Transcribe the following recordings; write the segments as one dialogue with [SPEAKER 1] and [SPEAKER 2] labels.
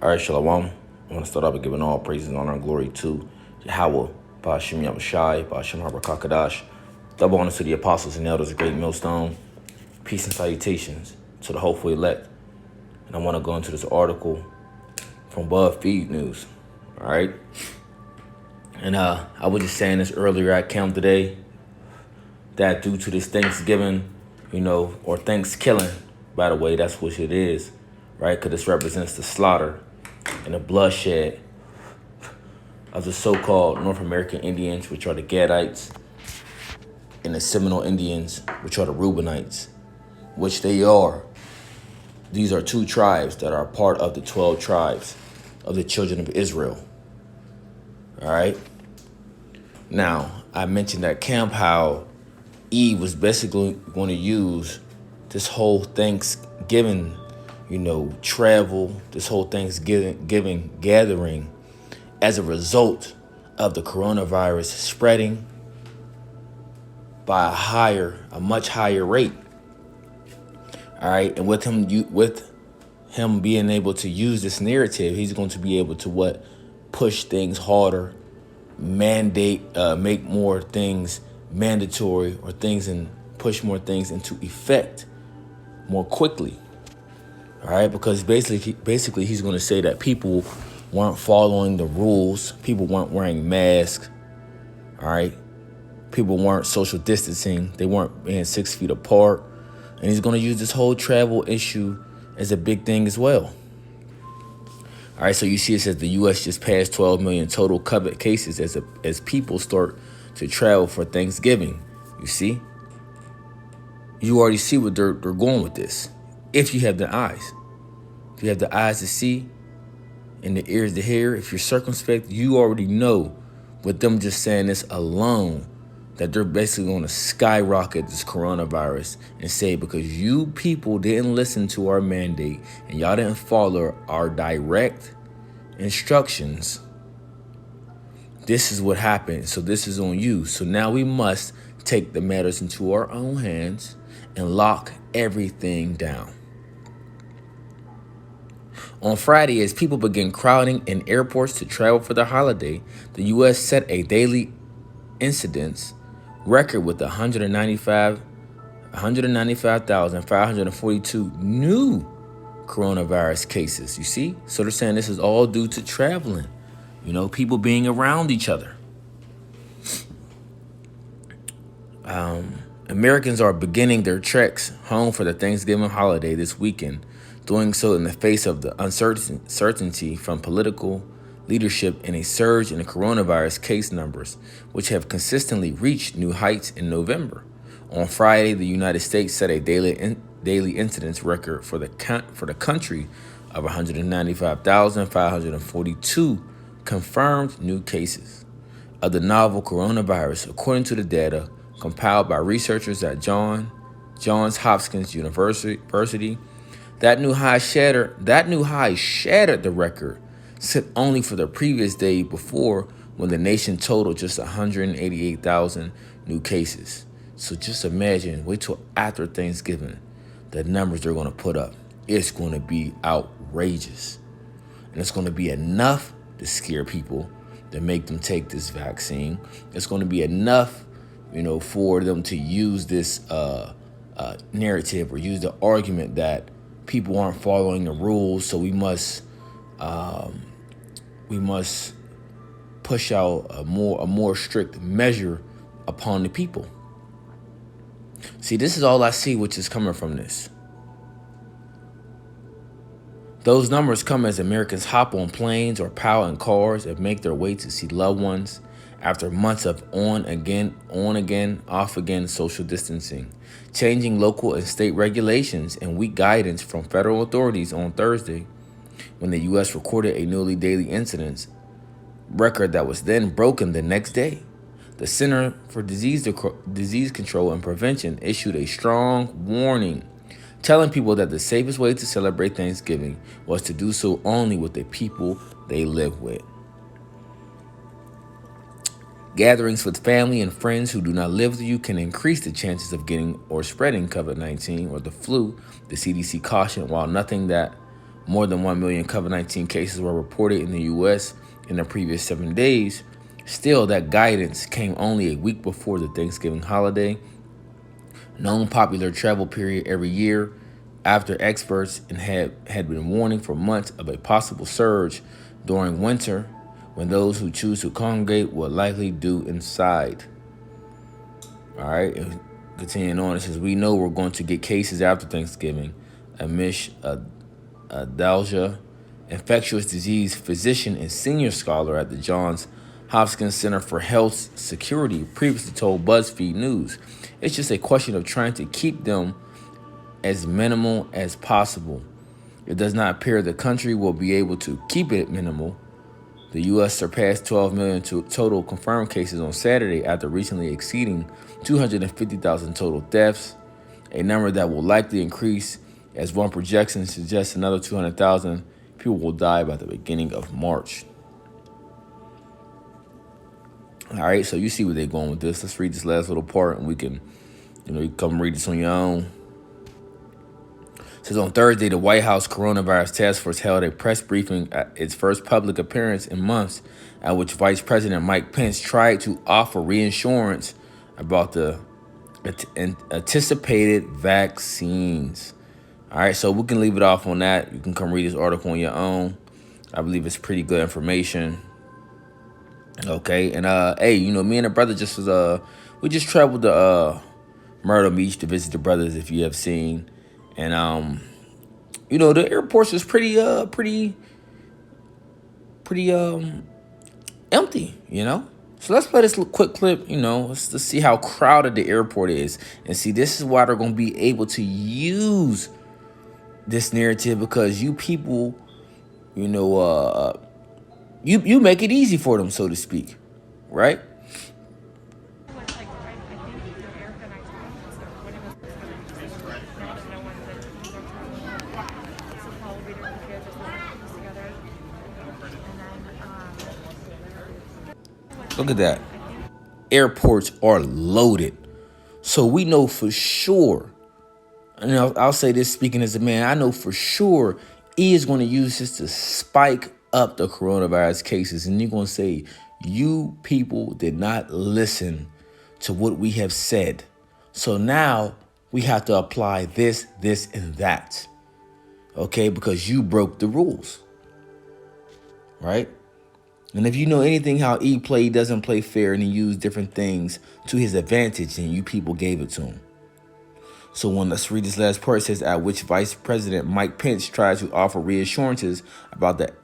[SPEAKER 1] All right, Shalom. I want to start off by giving all praises, honor, and glory to Yahweh, Ba'ashim Yahushai, Ba'ashim Harakakadash. Double honor to the apostles and elders of Great Millstone. Peace and salutations to the hopeful elect. And I want to go into this article from BuzzFeed News. All right. And I was just saying this earlier at camp today that due to this Thanksgiving, or Thanksgiving, by the way, that's what it is, right? Because this represents the slaughter and the bloodshed of the so-called North American Indians, which are the Gadites, and the Seminole Indians, which are the Reubenites, which they are. These are two tribes that are part of the 12 tribes of the children of Israel. All right? Now, I mentioned at camp how Eve was basically going to use this whole Thanksgiving, travel, this whole Thanksgiving gathering as a result of the coronavirus spreading by a much higher rate. All right, and with him being able to use this narrative, he's going to be able to push things harder, make more things mandatory or things and push more things into effect more quickly. All right, because basically he's going to say that people weren't following the rules, people weren't wearing masks. All right, people weren't social distancing, they weren't being 6 feet apart, and he's going to use this whole travel issue as a big thing as well. All right, so you see it says the U.S. just passed 12 million total COVID cases as people start to travel for Thanksgiving. You see? You already see what they're going with this. If you have the eyes. If you have the eyes to see and the ears to hear, if you're circumspect, you already know with them just saying this alone that they're basically going to skyrocket this coronavirus and say because you people didn't listen to our mandate and y'all didn't follow our direct instructions, this is what happened. So this is on you. So now we must take the matters into our own hands and lock everything down. On Friday, as people began crowding in airports to travel for the holiday, the U.S. set a daily incidence record with 195,542 new coronavirus cases. You see? So they're saying this is all due to traveling, people being around each other. Americans are beginning their treks home for the Thanksgiving holiday this weekend, doing so in the face of the uncertainty from political leadership and a surge in the coronavirus case numbers, which have consistently reached new heights in November. On Friday, the United States set a daily incidence record for the country of 195,542 confirmed new cases of the novel coronavirus, according to the data compiled by researchers at Johns Hopkins University. That new high shattered the record set only for the previous day before, when the nation totaled just 188,000 new cases. So just imagine, wait till after Thanksgiving, the numbers they're going to put up. It's going to be outrageous. And it's going to be enough to scare people, to make them take this vaccine. It's going to be enough, for them to use this narrative or use the argument that people aren't following the rules, so we must push out a more strict measure upon the people. See, this is all I see, which is coming from this. Those numbers come as Americans hop on planes or pile in cars and make their way to see loved ones after months of on again, off again social distancing, changing local and state regulations, and weak guidance from federal authorities on Thursday, when the U.S. recorded a newly daily incidence record that was then broken the next day. The Center for Disease Control and Prevention issued a strong warning, telling people that the safest way to celebrate Thanksgiving was to do so only with the people they live with. Gatherings with family and friends who do not live with you can increase the chances of getting or spreading COVID-19 or the flu, the CDC cautioned, while More than 1 million COVID-19 cases were reported in the U.S. in the previous 7 days. Still, that guidance came only a week before the Thanksgiving holiday, known popular travel period every year, after experts had been warning for months of a possible surge during winter when those who choose to congregate will likely do inside. All right, and continuing on, it says, we know we're going to get cases after Thanksgiving. Amish Adalja, infectious disease physician and senior scholar at the Johns Hopkins Center for Health Security, previously told BuzzFeed News, it's just a question of trying to keep them as minimal as possible. It does not appear the country will be able to keep it minimal. The U.S. surpassed 12 million total confirmed cases on Saturday after recently exceeding 250,000 total deaths, a number that will likely increase as one projection suggests another 200,000 people will die by the beginning of March. All right, so you see where they're going with this. Let's read this last little part, and we can, you can come read this on your own. It says on Thursday, the White House Coronavirus Task Force held a press briefing at its first public appearance in months, at which Vice President Mike Pence tried to offer reassurance about the anticipated vaccines. All right, so we can leave it off on that. You can come read this article on your own. I believe it's pretty good information. Okay, and hey, me and the brother just was we just traveled to Myrtle Beach to visit the brothers, if you have seen, and the airports was pretty empty, So let's play this quick clip, let's see how crowded the airport is, and see, this is why they're gonna be able to use this narrative, because you people, you make it easy for them, so to speak, right? Look at that. Airports are loaded. So we know for sure, and I'll say this speaking as a man, I know for sure he is going to use this to spike up the coronavirus cases. And you're going to say, you people did not listen to what we have said. So now we have to apply this, and that. Okay, because you broke the rules. Right? And if you know anything how he doesn't play fair, and he used different things to his advantage, and you people gave it to him. So let's read this last part. It says, at which Vice President Mike Pence tried to offer reassurances about the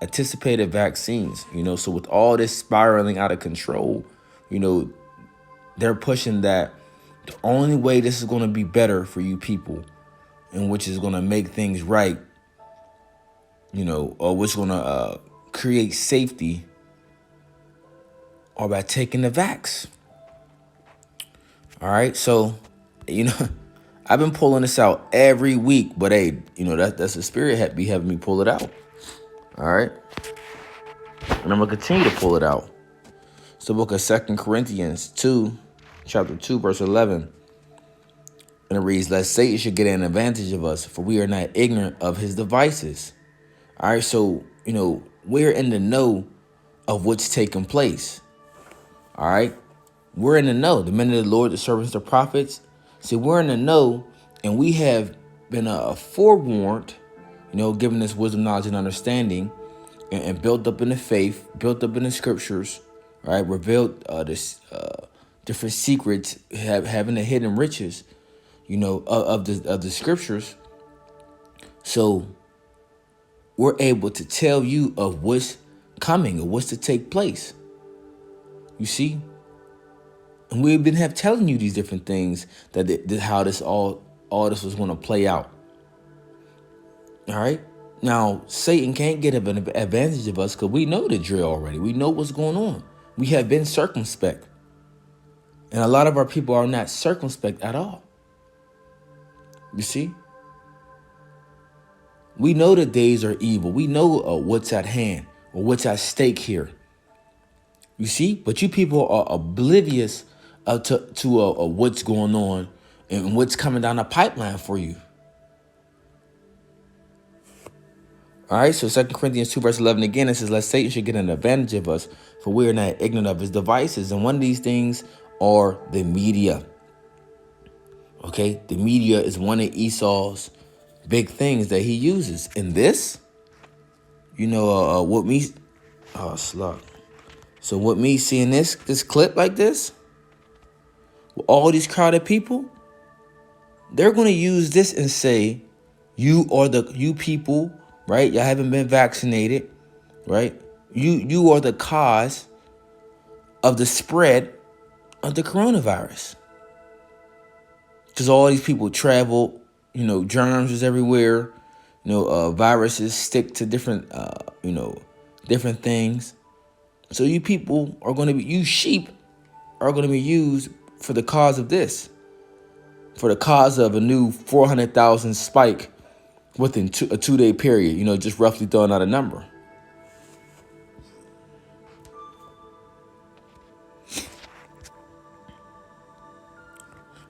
[SPEAKER 1] anticipated vaccines. So with all this spiraling out of control, they're pushing that the only way this is going to be better for you people, and which is going to make things right, or which is going to create safety, or by taking the vax. All right, so I've been pulling this out every week, but hey, that's the spirit be having me pull it out. All right, and I'm gonna continue to pull it out. It's the book of 2 Corinthians 2, chapter 2, verse 11. And it reads, lest Satan should get an advantage of us, for we are not ignorant of his devices. All right, so we're in the know of what's taking place. All right, we're in the know. The men of the Lord, the servants, the prophets. See, we're in the know, and we have been forewarned, given this wisdom, knowledge, and understanding, and built up in the faith, built up in the scriptures, right? Revealed this different secrets, having the hidden riches, of the scriptures. So we're able to tell you of what's coming, or what's to take place. You see? And we've been telling you these different things, that how this all this was going to play out. All right? Now, Satan can't get an advantage of us, because we know the drill already. We know what's going on. We have been circumspect. And a lot of our people are not circumspect at all. You see? We know the days are evil. We know what's at hand, or what's at stake here. You see? But you people are oblivious to what's going on and what's coming down the pipeline for you. All right, so 2 Corinthians 2 verse 11 again, it says, lest Satan should get an advantage of us, for we are not ignorant of his devices. And one of these things are the media. Okay, the media is one of Esau's big things that he uses. And this, what me, oh, slug. So what me seeing this clip like this, with all these crowded people, they're going to use this and say, you people, right? Y'all haven't been vaccinated, right? You are the cause of the spread of the coronavirus. Because all these people travel, germs is everywhere, viruses stick to different, different things. So you people are going to be, you sheep are going to be used for the cause of this, for the cause of a new 400,000 spike within a 2-day period, just roughly throwing out a number.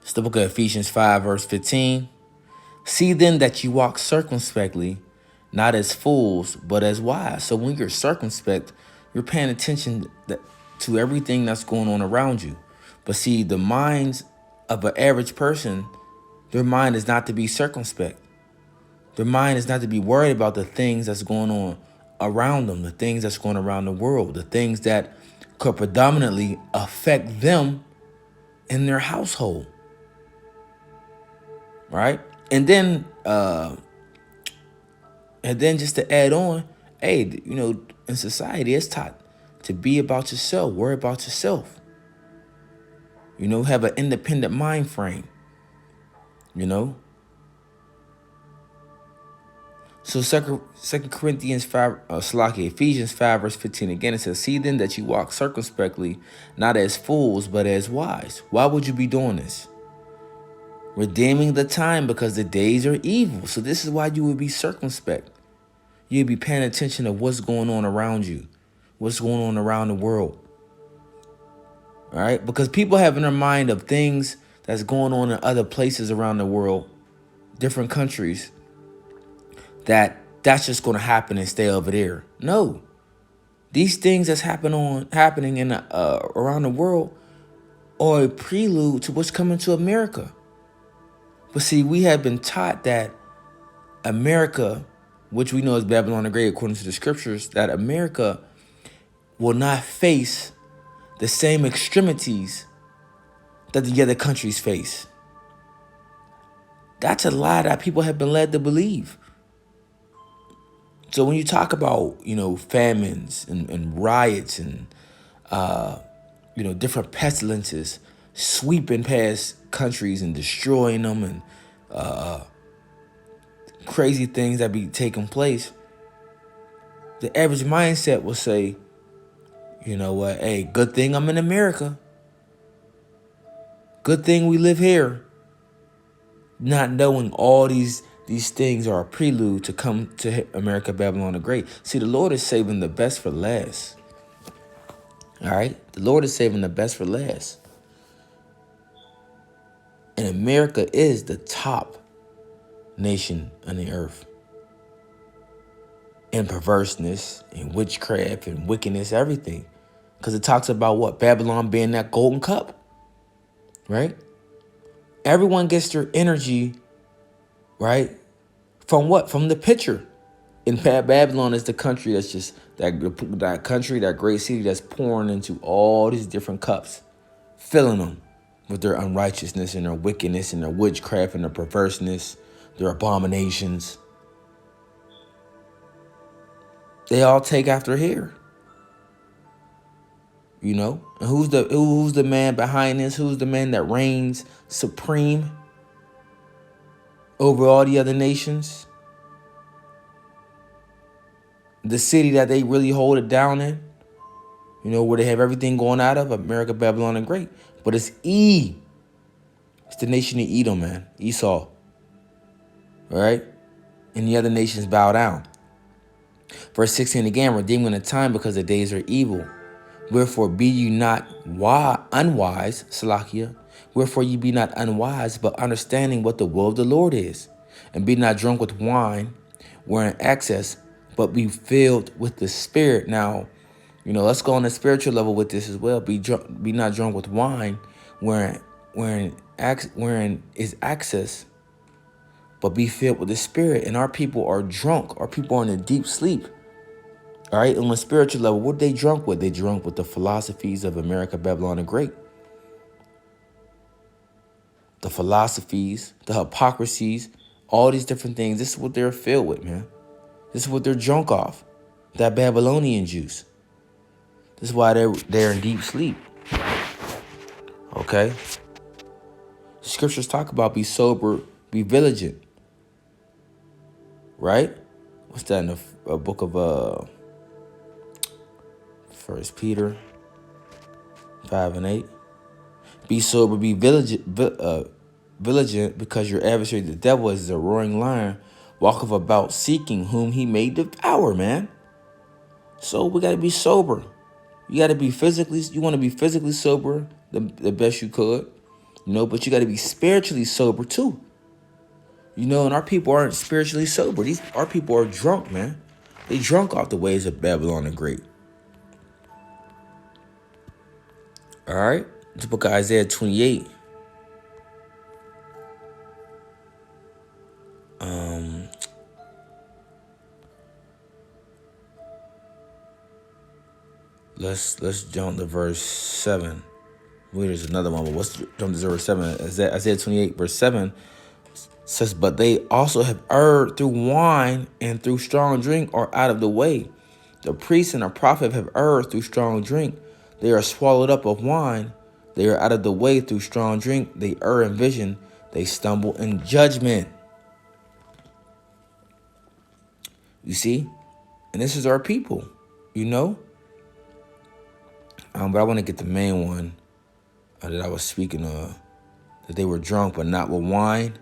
[SPEAKER 1] It's the book of Ephesians 5, verse 15. See then that you walk circumspectly, not as fools, but as wise. So when you're circumspect, you're paying attention to everything that's going on around you. But see, the minds of an average person, their mind is not to be circumspect. Their mind is not to be worried about the things that's going on around them, the things that's going around the world, the things that could predominantly affect them in their household. Right? And then just to add on, hey, in society, it's taught to be about yourself, worry about yourself. Have an independent mind frame. So Second Corinthians 5, Ephesians 5, verse 15 again, it says, see then that you walk circumspectly, not as fools, but as wise. Why would you be doing this? Redeeming the time, because the days are evil. So this is why you would be circumspect. You'd be paying attention to what's going on around you, what's going on around the world. All right? Because people have in their mind of things that's going on in other places around the world, different countries, that's just going to happen and stay over there. No. These things that's happening in around the world are a prelude to what's coming to America. But see, we have been taught that America, which we know is Babylon the Great according to the scriptures, that America will not face the same extremities that the other countries face. That's a lie that people have been led to believe. So when you talk about, famines and riots and, different pestilences sweeping past countries and destroying them and crazy things that be taking place, the average mindset will say, you know what, hey, good thing I'm in America. Good thing we live here. Not knowing all these things are a prelude to come to America, Babylon the Great. See, the Lord is saving the best for last. All right? The Lord is saving the best for last. And America is the top nation on the earth. In perverseness, and witchcraft, and wickedness, everything. Because it talks about what? Babylon being that golden cup. Right? Everyone gets their energy, right? From what? From the pitcher. In Babylon is the country that's just that country, that great city that's pouring into all these different cups, filling them with their unrighteousness and their wickedness and their witchcraft and their perverseness, their abominations. They all take after here. And who's the man behind this? Who's the man that reigns supreme over all the other nations? The city that they really hold it down in, where they have everything going out of, America, Babylon the Great. But it's It's the nation of Edom, man. Esau. All right? And the other nations bow down. Verse 16 again, redeeming the time because the days are evil. Wherefore be you not unwise, Salakia. Wherefore ye be not unwise, but understanding what the will of the Lord is. And be not drunk with wine, wherein excess but be filled with the Spirit. Now, let's go on the spiritual level with this as well. Be not drunk with wine, wherein is access, but be filled with the Spirit. And our people are drunk. Our people are in a deep sleep. All right, on the spiritual level, what they drunk with? They drunk with the philosophies of America, Babylon the Great. The philosophies, the hypocrisies, all these different things. This is what they're filled with, man. This is what they're drunk off. That Babylonian juice. This is why they're in deep sleep. Okay? Scriptures talk about be sober, be vigilant. Right? What's that in the book of 1 Peter 5:8? Be sober, be vigilant, because your adversary, the devil, is a roaring lion, walketh about seeking whom he may devour, man. So we got to be sober. You got to be you want to be physically sober the best you could, but you got to be spiritually sober too. And our people aren't spiritually sober. Our people are drunk, man. They drunk off the ways of Babylon the Great. All right. The book of Isaiah 28. Let's jump to verse 7. Wait, there's another one, but let's jump to verse 7. Isaiah 28, verse 7 says, but they also have erred through wine, and through strong drink are out of the way. The priest and the prophet have erred through strong drink. They are swallowed up of wine. They are out of the way through strong drink. They err in vision. They stumble in judgment. You see? And this is our people, But I want to get the main one that I was speaking of. That they were drunk, but not with wine.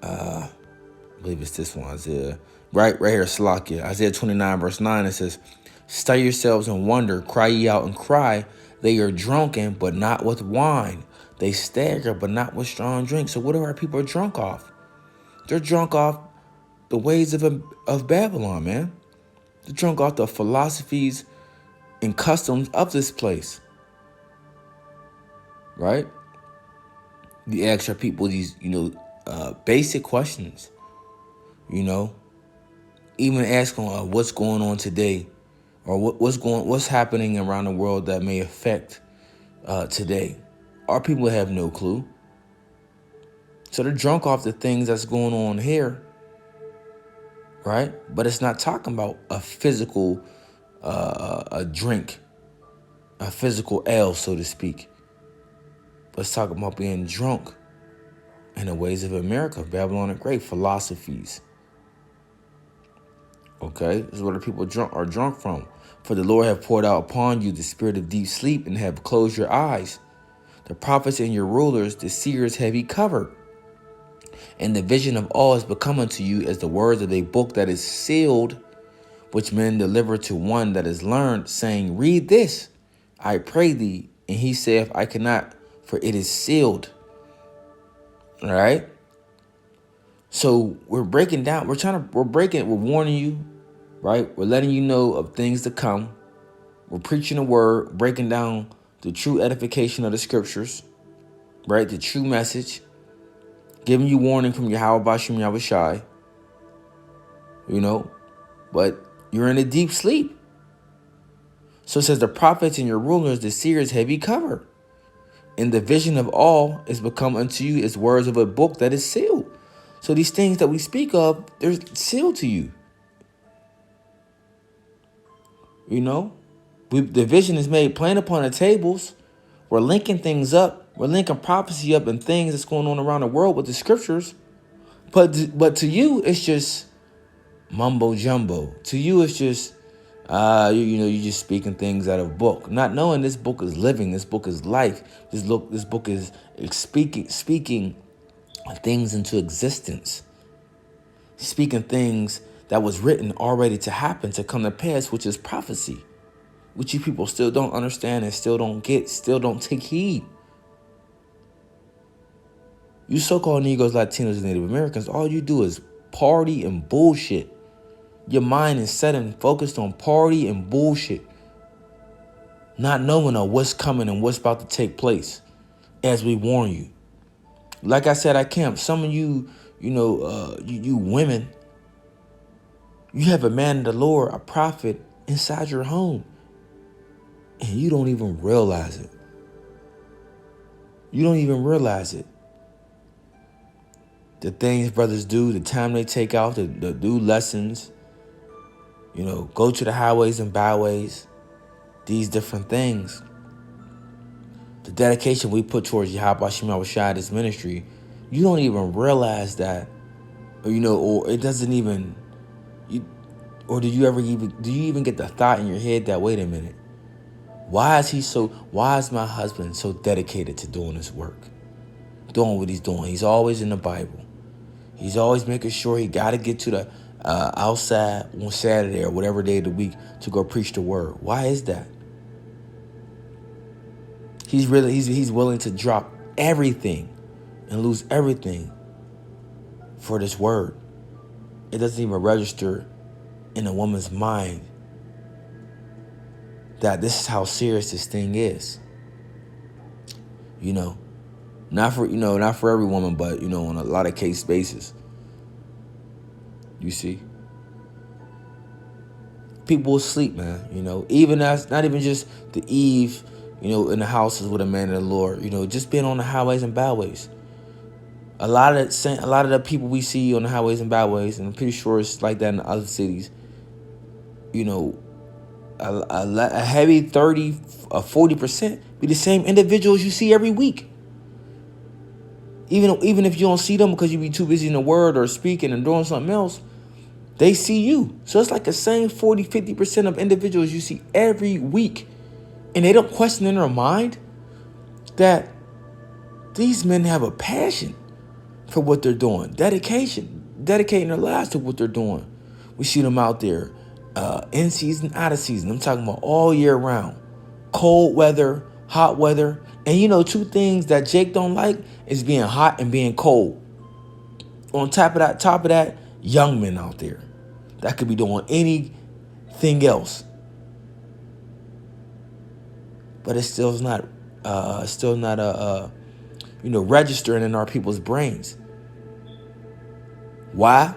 [SPEAKER 1] I believe it's this one, Isaiah. Right here, Salakia. Isaiah 29, verse 9, it says, stir yourselves and wonder, cry ye out and cry. They are drunken, but not with wine. They stagger, but not with strong drink. So what are our people drunk off? They're drunk off the ways of Babylon, man. They're drunk off the philosophies and customs of this place. Right? You ask our people these, basic questions. Even asking what's going on today, or what's happening around the world that may affect today. Our people have no clue. So they're drunk off the things that's going on here, right? But it's not talking about a physical a drink, a physical ale, so to speak. But it's talking about being drunk in the ways of America, Babylon the Great, philosophies. Okay, this is where the people are drunk from. For the Lord have poured out upon you the spirit of deep sleep, and have closed your eyes. The prophets and your rulers, the seers, have he covered. And the vision of all has become unto you as the words of a book that is sealed, which men deliver to one that is learned, saying, read this, I pray thee. And he saith, I cannot, for it is sealed. All right. So we're breaking down. We're warning you, right? We're letting you know of things to come. We're preaching the word, breaking down the true edification of the scriptures, right? The true message, giving you warning from Yahweh Bashim Yahushai, but you're in a deep sleep. So it says the prophets and your rulers, the seers, have he covered. And the vision of all is become unto you as words of a book that is sealed. So these things that we speak of, they're sealed to you. The vision is made plain upon the tables. We're linking things up. We're linking prophecy up and things that's going on around the world with the scriptures. But to you, it's just mumbo jumbo. To you, it's just, you're just speaking things out of a book, not knowing this book is living. This book is life. This book is speaking things into existence. Speaking things that was written already to happen, to come to pass, which is prophecy, which you people still don't understand and still don't get, still don't take heed. You so-called Negroes, Latinos, and Native Americans, all you do is party and bullshit. Your mind is set and focused on party and bullshit, not knowing what's coming and what's about to take place as we warn you. Like I said, I camp. Some of you, you women, you have a man of the Lord, a prophet inside your home, and you don't even realize it. You don't even realize it. The things brothers do, the time they take out to do lessons, go to the highways and byways, these different things. The dedication we put towards Yahweh Shema Shai, this ministry, you don't even realize that, or it doesn't even, or do you even get the thought in your head that, wait a minute, why is my husband so dedicated to doing his work, doing what he's doing? He's always in the Bible. He's always making sure he got to get to the outside on Saturday or whatever day of the week to go preach the word. Why is that? He's willing to drop everything and lose everything for this word. It doesn't even register in a woman's mind that this is how serious this thing is. Not for every woman, but on a lot of case basis. You see, people will sleep, man. Even as not even just the Eve, in the houses with a man of the Lord. Just being on the highways and byways. A lot of the people we see on the highways and byways, and I'm pretty sure it's like that in other cities. A heavy 30 or 40% be the same individuals you see every week. Even if you don't see them because you be too busy in the word or speaking and doing something else, they see you. So it's like the same 40, 50% of individuals you see every week. And they don't question in their mind that these men have a passion for what they're doing. Dedicating their lives to what they're doing. We see them out there in season, out of season. I'm talking about all year round. Cold weather, hot weather. And two things that Jake don't like is being hot and being cold. On top of that, young men out there that could be doing anything else. But it's still not registering in our people's brains. Why?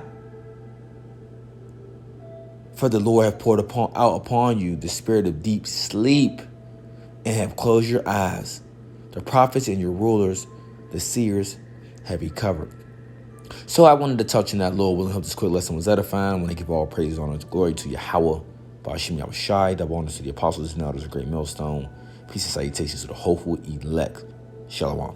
[SPEAKER 1] For the Lord have poured out upon you the spirit of deep sleep, and have closed your eyes. The prophets and your rulers, the seers, have recovered. So I wanted to touch on that, Lord willing. Hope this quick lesson was edifying. I want to give all praise, honor, and glory to Yahweh, Ba'ashim Yahweh Shai, double honors to the apostles and elders, a great millstone. Peace and salutations to the hopeful elect. Shalom.